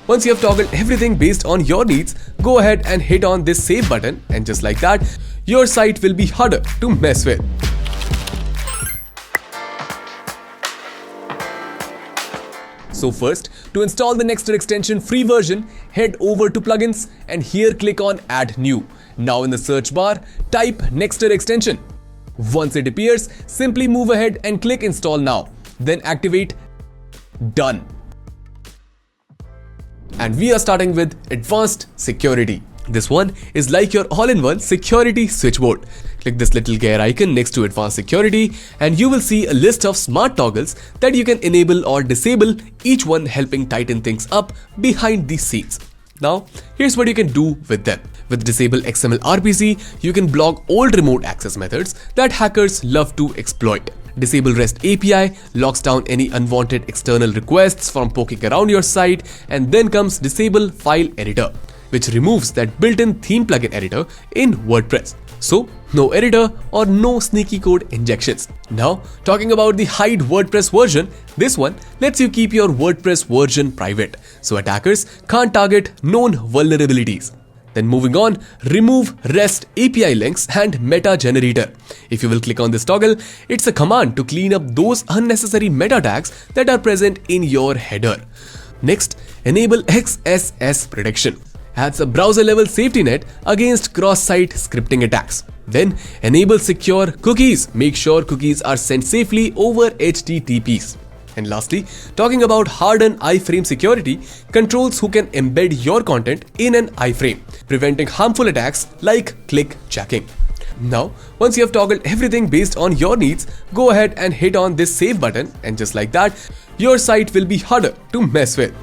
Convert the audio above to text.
Once you have toggled everything based on your needs, go ahead and hit on this save button, and just like that, your site will be harder to mess with. So first, to install the Nexter extension free version, head over to plugins and here click on add new. Now in the search bar, type Nexter extension. Once it appears, simply move ahead and click install now. Then activate done. And we are starting with advanced security. This one is like your all-in-one security switchboard. Click this little gear icon next to advanced security and you will see a list of smart toggles that you can enable or disable, each one helping tighten things up behind the scenes. Now, here's what you can do with them. With Disable XML RPC, you can block old remote access methods that hackers love to exploit. Disable REST API locks down any unwanted external requests from poking around your site, and then comes Disable File Editor, which removes that built-in theme plugin editor in WordPress. So, no editor or no sneaky code injections. Now, talking about the hide WordPress version, this one lets you keep your WordPress version private, so attackers can't target known vulnerabilities. Then moving on, remove REST API links and meta generator. If you will click on this toggle, it's a command to clean up those unnecessary meta tags that are present in your header. Next, enable XSS protection. Adds a browser-level safety net against cross-site scripting attacks. Then enable secure cookies. Make sure cookies are sent safely over HTTPs. And lastly, talking about hardened iframe security, controls who can embed your content in an iframe, preventing harmful attacks like click jacking. Now, once you have toggled everything based on your needs, go ahead and hit on this save button, and just like that, your site will be harder to mess with.